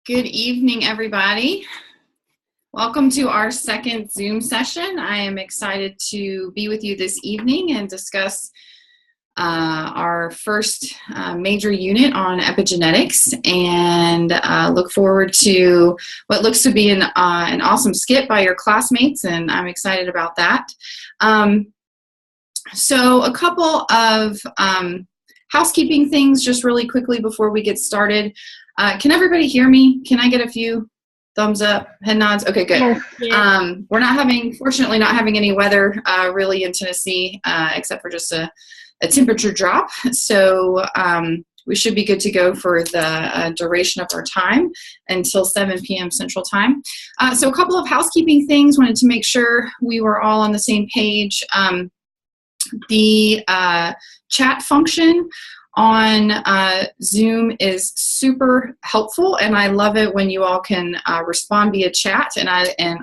Good evening, everybody. Welcome to our second Zoom session. I am excited to be with you this evening and discuss our first major unit on epigenetics, and look forward to what looks to be an awesome skit by your classmates, and I'm excited about that. So a couple of housekeeping things just really quickly before we get started. Can everybody hear me? Can I get a few thumbs up, head nods? Okay, good. Yes. We're fortunately not having any weather really in Tennessee, except for just a temperature drop. So we should be good to go for the duration of our time until 7 p.m. Central Time. So a couple of housekeeping things. Wanted to make sure we were all on the same page. The chat function on Zoom is super helpful, and I love it when you all can respond via chat, and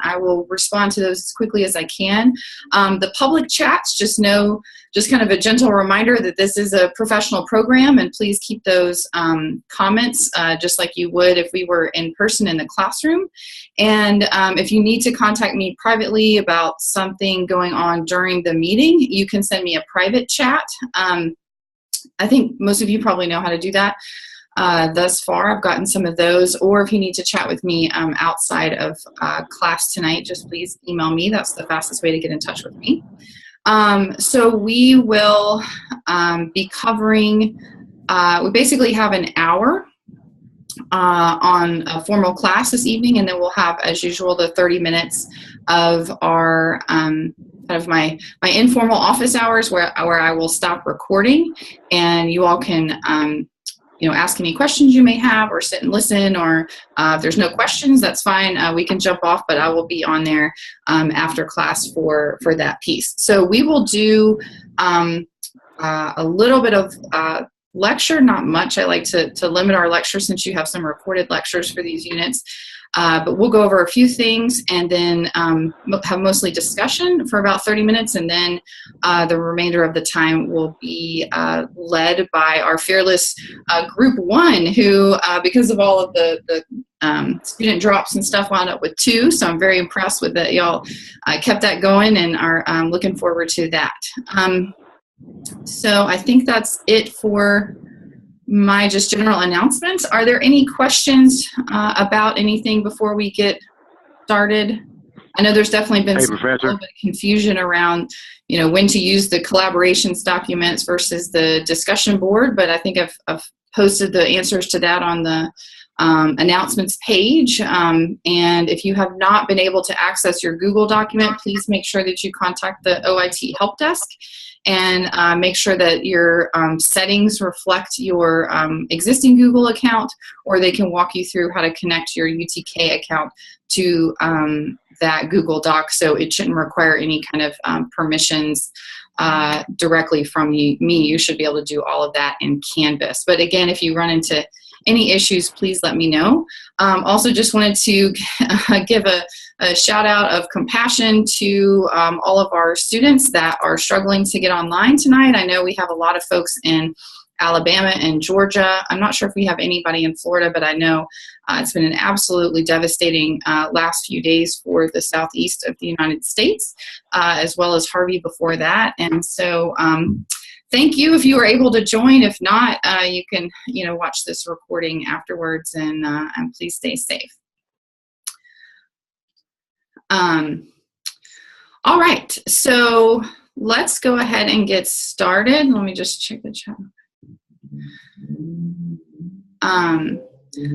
I will respond to those as quickly as I can. The public chats, just kind of a gentle reminder that this is a professional program, and please keep those comments just like you would if we were in person in the classroom. And if you need to contact me privately about something going on during the meeting, you can send me a private chat. I think most of you probably know how to do that thus far. I've gotten some of those. Or if you need to chat with me outside of class tonight, just please email me. That's the fastest way to get in touch with me. So we will be covering, we basically have an hour on a formal class this evening, and then we'll have, as usual, the 30 minutes of our kind of my informal office hours where I will stop recording, and you all can ask any questions you may have, or sit and listen, or if there's no questions, that's fine. We can jump off, but I will be on there after class for that piece. So we will do a little bit of lecture, not much. I like to limit our lecture since you have some recorded lectures for these units. But we'll go over a few things, and then have mostly discussion for about 30 minutes, and then the remainder of the time will be led by our fearless Group 1, who, because of all of the student drops and stuff, wound up with 2, so I'm very impressed with that. Y'all kept that going and are looking forward to that. So I think that's it for my just general announcements. Are there any questions about anything before we get started? I know there's definitely been a little bit of confusion around, when to use the collaborations documents versus the discussion board, but I think I've posted the answers to that on the announcements page. And if you have not been able to access your Google document, please make sure that you contact the OIT help desk, and make sure that your settings reflect your existing Google account, or they can walk you through how to connect your UTK account to that Google Doc. So it shouldn't require any kind of permissions directly from me. You should be able to do all of that in Canvas. But again, if you run into any issues, please let me know. Also, just wanted to give a shout out of compassion to all of our students that are struggling to get online tonight. I know we have a lot of folks in Alabama and Georgia. I'm not sure if we have anybody in Florida, but I know it's been an absolutely devastating last few days for the southeast of the United States, as well as Harvey before that. And so thank you if you were able to join. If not, you can watch this recording afterwards, and please stay safe. All right, so let's go ahead and get started. Let me just check the chat.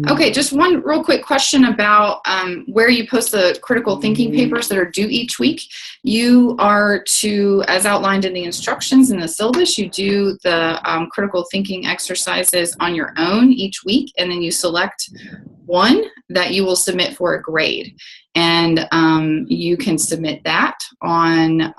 Okay, just one real quick question about where you post the critical thinking papers that are due each week. You are to, as outlined in the instructions in the syllabus, you do the critical thinking exercises on your own each week, and then you select one that you will submit for a grade. And you can submit that on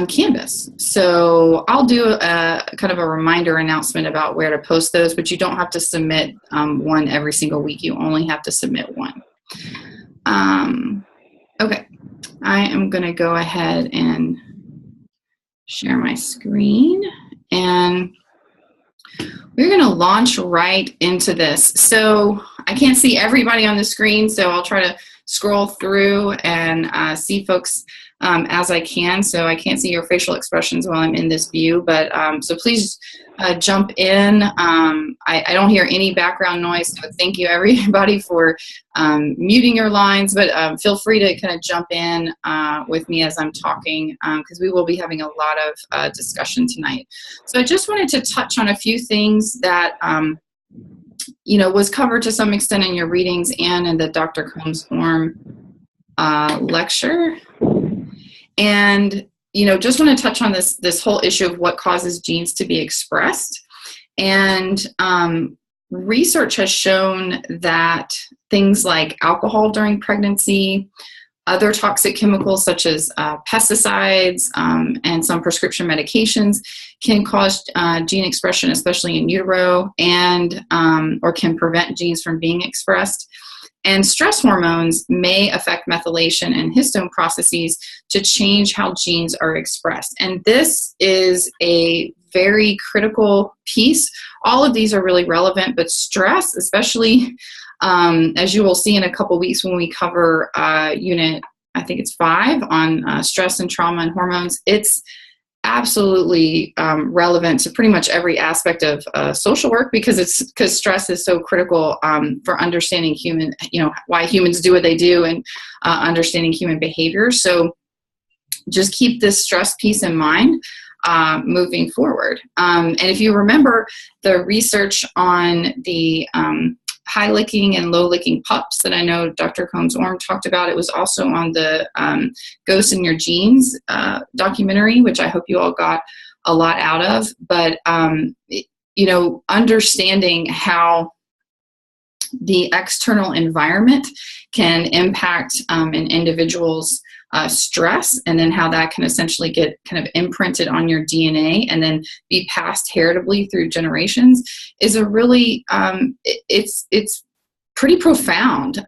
Canvas. So I'll do a kind of a reminder announcement about where to post those, but you don't have to submit one every single week. You only have to submit one. Okay, I am going to go ahead and share my screen, and We're going to launch right into this. So I can't see everybody on the screen, so I'll try to scroll through and see folks as I can. So I can't see your facial expressions while I'm in this view, but so please jump in. I don't hear any background noise, so thank you everybody for muting your lines, but feel free to kind of jump in with me as I'm talking, because we will be having a lot of discussion tonight. So I just wanted to touch on a few things that was covered to some extent in your readings and in the Dr. Combs-Orm lecture. And, just want to touch on this whole issue of what causes genes to be expressed. And research has shown that things like alcohol during pregnancy, other toxic chemicals such as pesticides and some prescription medications can cause gene expression, especially in utero, and or can prevent genes from being expressed. And stress hormones may affect methylation and histone processes to change how genes are expressed. And this is a very critical piece. All of these are really relevant, but stress, especially as you will see in a couple weeks when we cover unit, I think it's 5 on stress and trauma and hormones, it's absolutely relevant to pretty much every aspect of social work because stress is so critical for understanding why humans do what they do and understanding human behavior. So just keep this stress piece in mind moving forward. And if you remember the research on the high licking and low licking pups that I know Dr. Combs-Orm talked about, it was also on the Ghosts in Your Genes documentary, which I hope you all got a lot out of. But, understanding how the external environment can impact an individual's stress, and then how that can essentially get kind of imprinted on your DNA and then be passed heritably through generations is a really, it's pretty profound.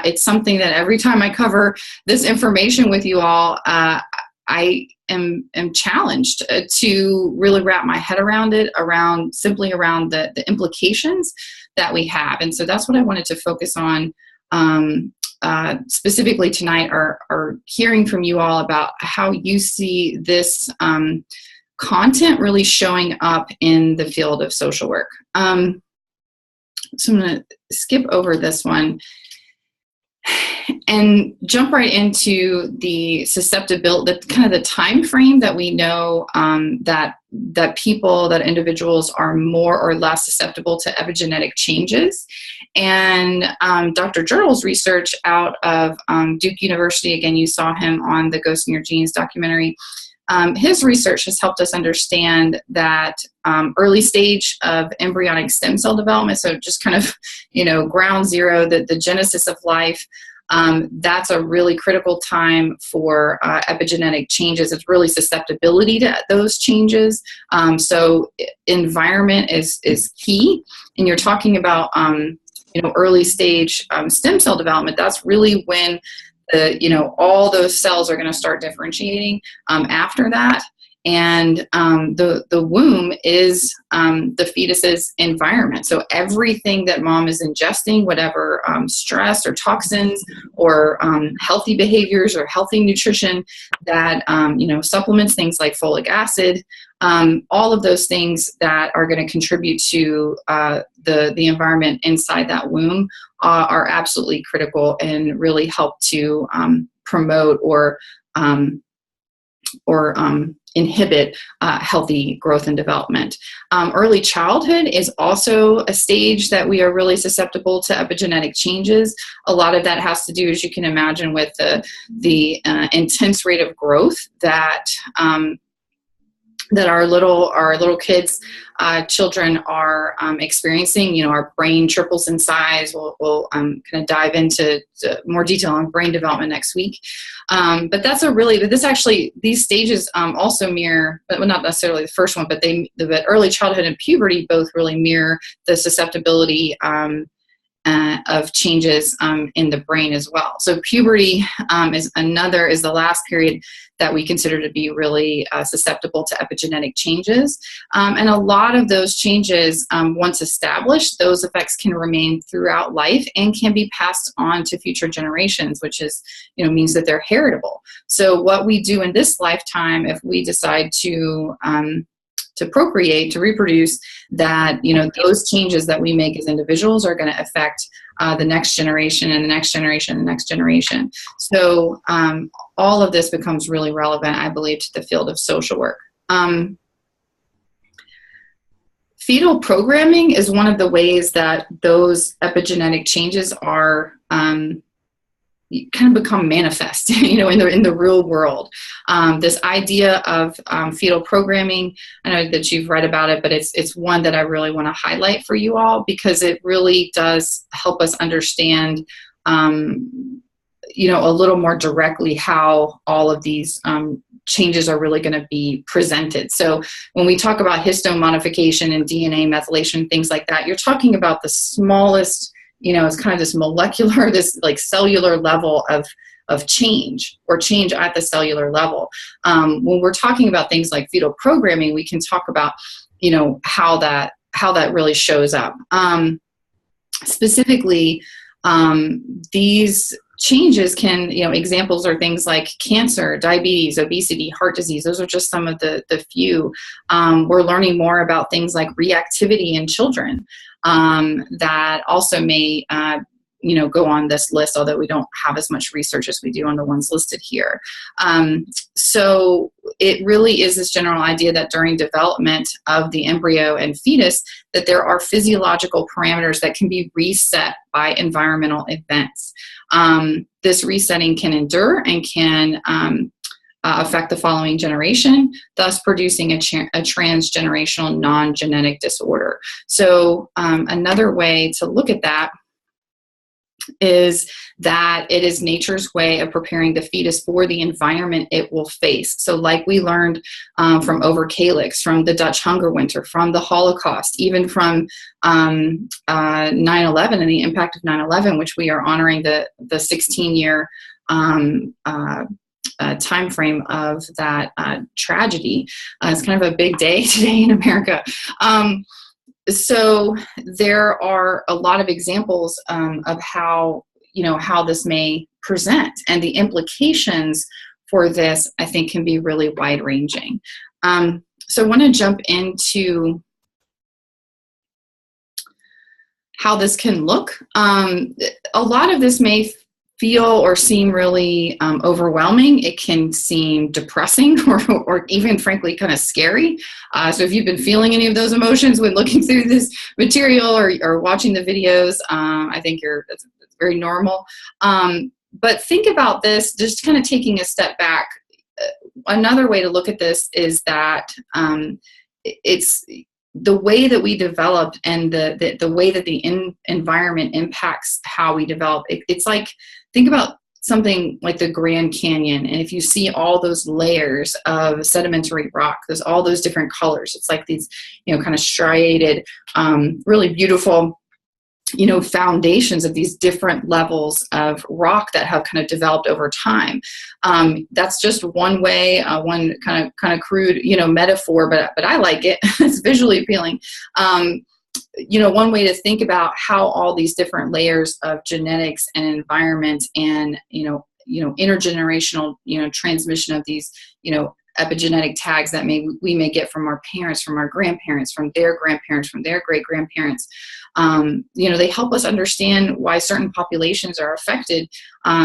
It's something that every time I cover this information with you all, I am challenged to really wrap my head around it, around the implications that we have. And so that's what I wanted to focus on specifically tonight, are hearing from you all about how you see this content really showing up in the field of social work. So I'm going to skip over this one and jump right into the susceptibility, the time frame that we know that individuals are more or less susceptible to epigenetic changes. And Dr. Journal's research out of Duke University, again, you saw him on the Ghosts in Your Genes documentary. His research has helped us understand that early stage of embryonic stem cell development, so just kind of, ground zero, the genesis of life, that's a really critical time for epigenetic changes. It's really susceptibility to those changes. So environment is key. And you're talking about, early stage stem cell development. That's really when all those cells are going to start differentiating after that. And the womb is the fetus's environment. So everything that mom is ingesting, whatever stress or toxins or healthy behaviors or healthy nutrition that, supplements, things like folic acid, all of those things that are going to contribute to the environment inside that womb are absolutely critical and really help to promote or inhibit healthy growth and development. Early childhood is also a stage that we are really susceptible to epigenetic changes. A lot of that has to do, as you can imagine, with the intense rate of growth that our little kids, children are experiencing. Our brain triples in size. We'll kind of dive into more detail on brain development next week. But these stages also mirror, but not necessarily the first one, but early childhood and puberty both really mirror the susceptibility of changes in the brain as well. So puberty is the last period that we consider to be really susceptible to epigenetic changes. And a lot of those changes, once established, those effects can remain throughout life and can be passed on to future generations, which is, means that they're heritable. So what we do in this lifetime, if we decide to procreate, to reproduce, that those changes that we make as individuals are going to affect the next generation and the next generation and the next generation. So all of this becomes really relevant, I believe, to the field of social work. Fetal programming is one of the ways that those epigenetic changes are kind of become manifest, in the real world. This idea of fetal programming, I know that you've read about it, but it's one that I really want to highlight for you all, because it really does help us understand, a little more directly how all of these changes are really going to be presented. So when we talk about histone modification and DNA methylation, things like that, you're talking about the smallest, it's kind of this molecular, this like cellular level of change, or change at the cellular level. When we're talking about things like fetal programming, we can talk about, how that really shows up. Specifically, these changes can, examples are things like cancer, diabetes, obesity, heart disease. Those are just some of the few. We're learning more about things like reactivity in children. That also may, go on this list, although we don't have as much research as we do on the ones listed here. So it really is this general idea that during development of the embryo and fetus, that there are physiological parameters that can be reset by environmental events. This resetting can endure and can affect the following generation, thus producing a transgenerational non-genetic disorder. So another way to look at that is that it is nature's way of preparing the fetus for the environment it will face. So like we learned from Over-Calyx, from the Dutch hunger winter, from the Holocaust, even from 9/11 and the impact of 9/11, which we are honoring the 16-year time frame of that tragedy. It's kind of a big day today in America. So there are a lot of examples of how this may present, and the implications for this, I think, can be really wide-ranging. So I want to jump into how this can look. A lot of this may feel or seem really overwhelming. It can seem depressing or even frankly kind of scary. So if you've been feeling any of those emotions when looking through this material or watching the videos, I think it's very normal. But think about this, just kind of taking a step back. Another way to look at this is that it's the way that we developed and the way that the environment impacts how we develop. It's like, think about something like the Grand Canyon, and if you see all those layers of sedimentary rock, there's all those different colors. It's like these, kind of striated, really beautiful, foundations of these different levels of rock that have kind of developed over time. That's just one way, one kind of crude, metaphor, but I like it. It's visually appealing. One way to think about how all these different layers of genetics and environment and, intergenerational, transmission of these, epigenetic tags that we may get from our parents, from our grandparents, from their grandparents, from their great-grandparents. They help us understand why certain populations are affected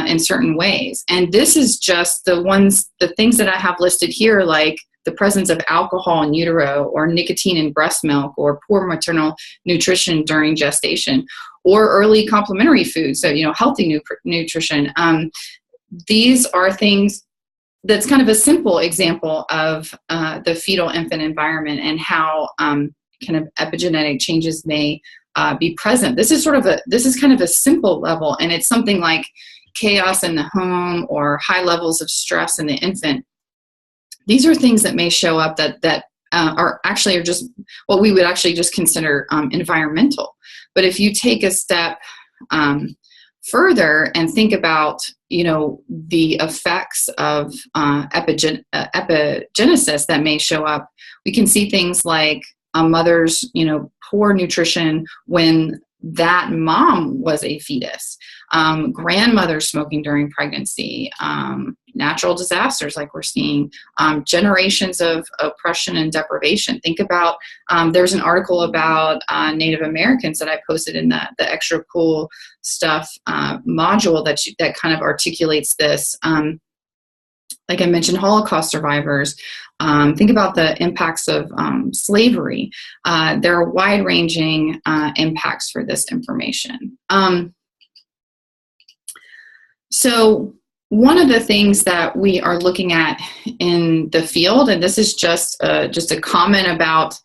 in certain ways. And this is just the things that I have listed here, like the presence of alcohol in utero, or nicotine in breast milk, or poor maternal nutrition during gestation, or early complementary food, so healthy nutrition. These are things that's kind of a simple example of the fetal infant environment and how kind of epigenetic changes may be present. This is kind of a simple level, and it's something like chaos in the home or high levels of stress in the infant. These are things that may show up that are just what we would actually just consider environmental. But if you take a step further and think about, the effects of epigenesis that may show up, we can see things like a mother's, poor nutrition when that mom was a fetus, grandmother smoking during pregnancy, natural disasters like we're seeing, generations of oppression and deprivation. Think about, there's an article about Native Americans that I posted in the extra cool stuff module that kind of articulates this. Like I mentioned, Holocaust survivors. Think about the impacts of slavery. There are wide-ranging impacts for this information. So one of the things that we are looking at in the field, and this is just a comment about,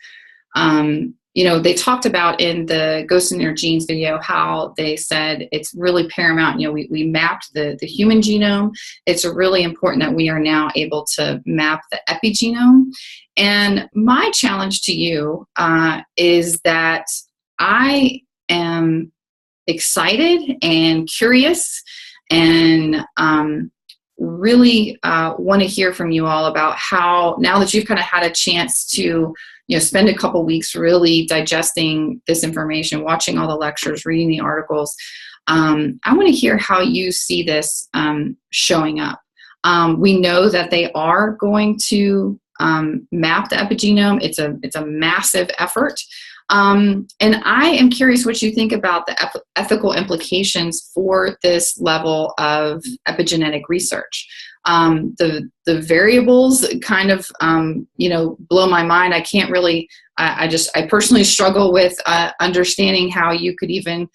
they talked about in the Ghosts in Their Genes video how they said it's really paramount. We mapped the human genome. It's really important that we are now able to map the epigenome. And my challenge to you is that I am excited and curious and really want to hear from you all about how, now that you've kind of had a chance to spend a couple weeks really digesting this information, watching all the lectures, reading the articles, I want to hear how you see this showing up. We know that they are going to map the epigenome. It's a massive effort. And I am curious what you think about the ethical implications for this level of epigenetic research. The variables kind of, blow my mind. I can't really, I personally struggle with understanding how you could even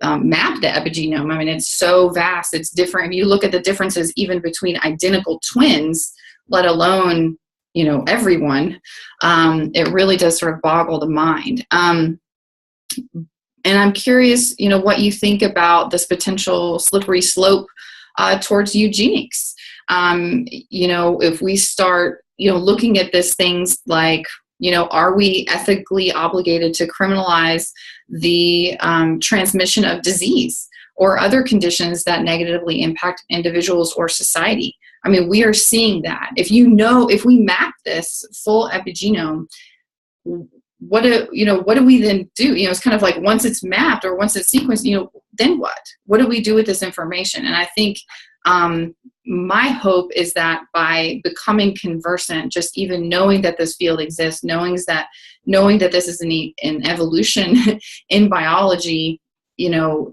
map the epigenome. I mean, it's so vast. It's different. If you look at the differences even between identical twins, let alone everyone, it really does sort of boggle the mind. And I'm curious, what you think about this potential slippery slope towards eugenics. If we start, looking at this things like, are we ethically obligated to criminalize the transmission of disease or other conditions that negatively impact individuals or society? I mean, we are seeing that. If we map this full epigenome, what do we then do? It's kind of like once it's mapped or once it's sequenced, then what? What do we do with this information? And I think my hope is that by becoming conversant, just even knowing that this field exists, knowing that this is an evolution in biology,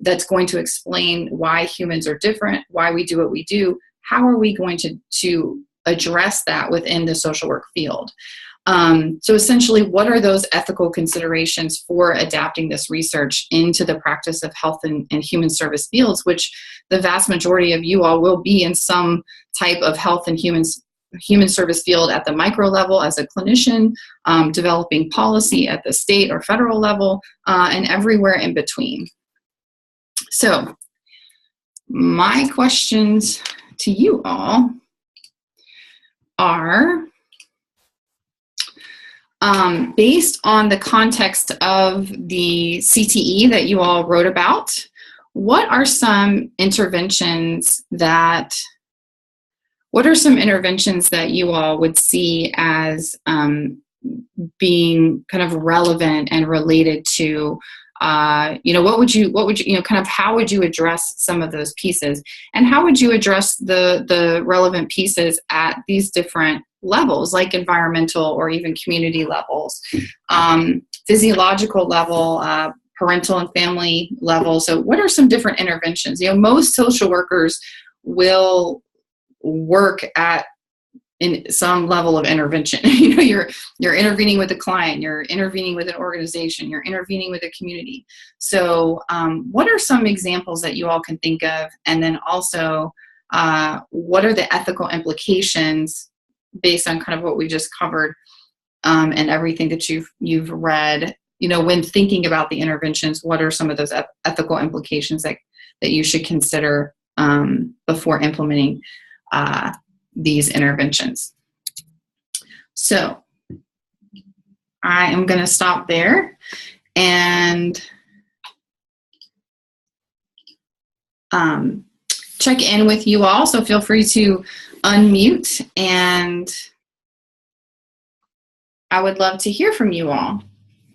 that's going to explain why humans are different, why we do what we do. How are we going to address that within the social work field? So essentially, what are those ethical considerations for adapting this research into the practice of health and human service fields, which the vast majority of you all will be in some type of health and human service field at the micro level as a clinician, developing policy at the state or federal level, and everywhere in between. So my questions to you all are, based on the context of the CTE that you all wrote about, what are some interventions that you all would see as being kind of relevant and related to what would you kind of, how would you address some of those pieces, and how would you address the relevant pieces at these different levels, like environmental or even community levels, physiological level, parental and family level? So what are some different interventions? Most social workers will work in some level of intervention. You're intervening with a client, you're intervening with an organization, you're intervening with a community. So what are some examples that you all can think of? And then also, what are the ethical implications based on kind of what we just covered, and everything that you've read, when thinking about the interventions, what are some of those ethical implications that you should consider before implementing these interventions? So I am going to stop there and check in with you all. So feel free to unmute, and I would love to hear from you all.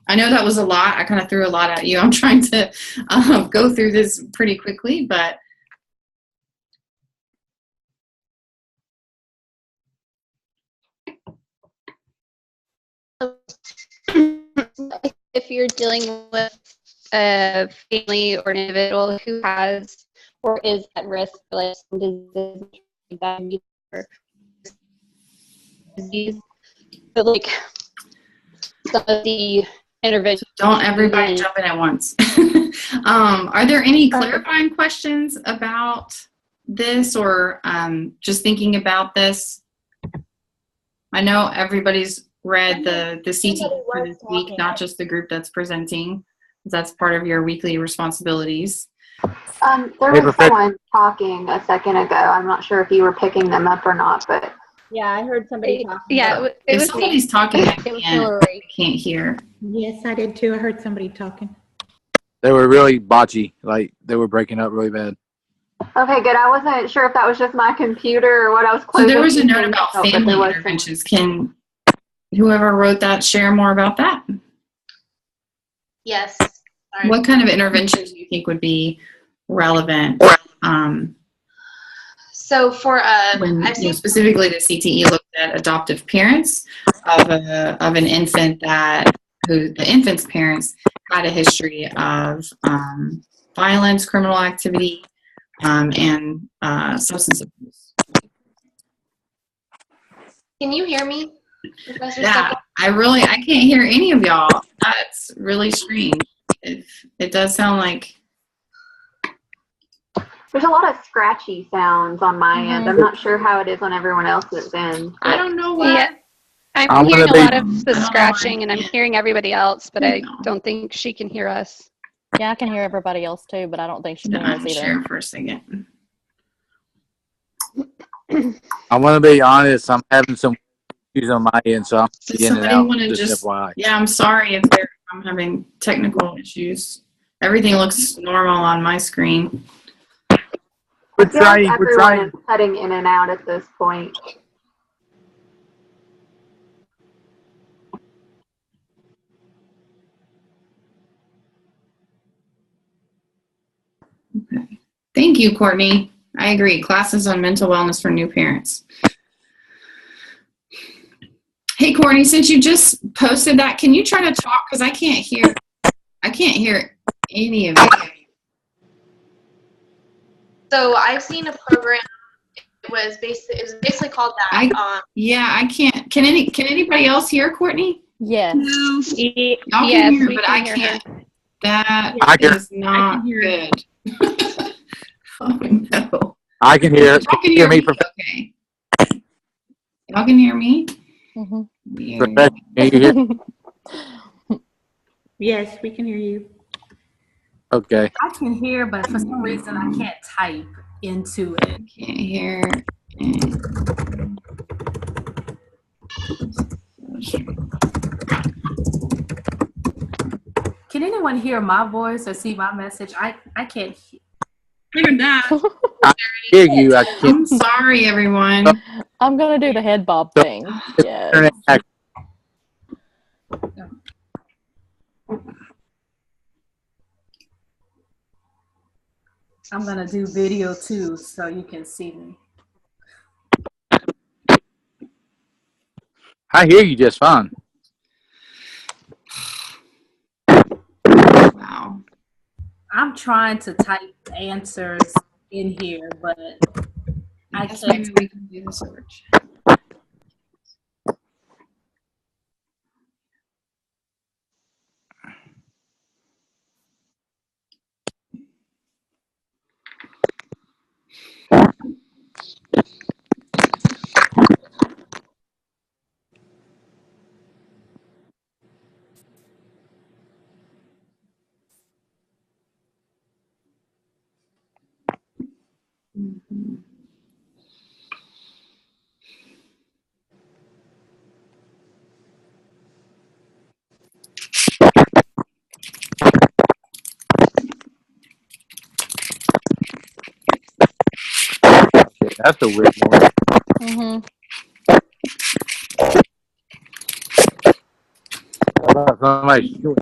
I know that was a lot. I kind of threw a lot at you. I'm trying to go through this pretty quickly, but if you're dealing with a family or an individual who has or is at risk for like some disease, but like some of the interventions. Don't everybody jump in at once. Are there any clarifying questions about this, or just thinking about this? I know everybody's read the CTE for this week, not just the group that's presenting. That's part of your weekly responsibilities. There was someone talking a second ago. I'm not sure if you were picking them up or not, but yeah, I heard somebody talking. Yeah, if somebody's talking, I can't hear. Yes, I did too. I heard somebody talking. They were really botchy, like they were breaking up really bad. okay, good. I wasn't sure if that was just my computer or what I was closing. So there was a note about family interventions. Can whoever wrote that share more about that? Yes. Sorry. What kind of interventions do you think would be relevant? So for when specifically the CTE looked at adoptive parents of an infant who the infant's parents had a history of violence, criminal activity, and substance abuse. Can you hear me, Professor? Yeah, I can't hear any of y'all. That's really strange. It does sound like there's a lot of scratchy sounds on my end. I'm not sure how it is on everyone else's end. I don't know why. Yeah, I'm hearing a lot of the scratching, and I'm hearing everybody else, but I don't think she can hear us. Yeah, I can hear everybody else too, but I don't think she can hear us either. Share for a second. I want to be honest. I'm having some issues on my end, so I'm in and out. Just FYI. Yeah, I'm sorry if I'm having technical issues. Everything looks normal on my screen. We're trying. Everyone is cutting in and out at this point. Okay. Thank you, Courtney. I agree. Classes on mental wellness for new parents. Hey, Courtney, since you just posted that, can you try to talk? Because I can't hear any of it. So I've seen a program. It was basically called that. Yeah, I can't. Can anybody else hear Courtney? Yes. Y'all can hear, but I can't. That is not good. Oh no. I can hear. Y'all can hear me. Okay. Y'all can hear me. Mm-hmm. Can you hear? Yes, we can hear you. Okay. I can hear, but for some reason I can't type into it. Can't hear. Can anyone hear my voice or see my message? I can't hear. I hear you. I can't. I'm sorry, everyone. I'm gonna do the head bob thing. Yes. I'm gonna do video too, so you can see me. I hear you just fine. Wow. I'm trying to type answers in here, but I can't. Maybe we can do the search. That's the weird one. How about somebody shooting?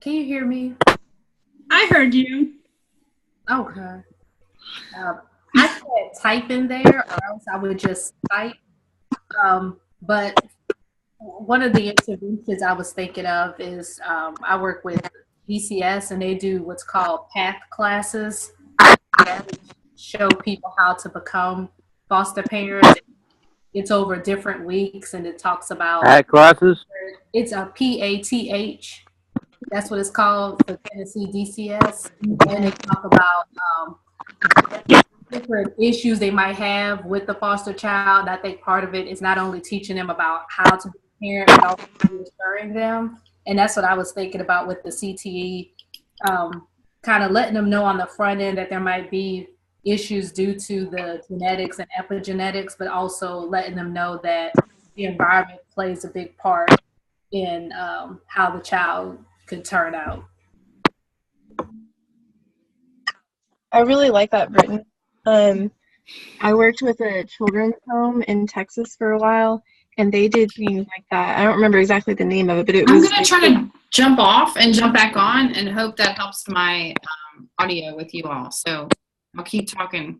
Can you hear me? I heard you. Okay. I can't type in there, or else I would just type. But one of the interventions I was thinking of is I work with DCS, and they do what's called PATH classes, that show people how to become foster parents. It's over different weeks, and it talks about PATH classes. It's a PATH. That's what it's called for Tennessee DCS, and they talk about different issues they might have with the foster child. I think part of it is not only teaching them about how to be a parent, but also reassuring them. And that's what I was thinking about with the CTE, kind of letting them know on the front end that there might be issues due to the genetics and epigenetics, but also letting them know that the environment plays a big part in how the child could turn out. I really like that, Britton. I worked with a children's home in Texas for a while, and they did things like that. I don't remember exactly the name of it, but it was. I'm going to try to jump off and jump back on and hope that helps my audio with you all. So I'll keep talking.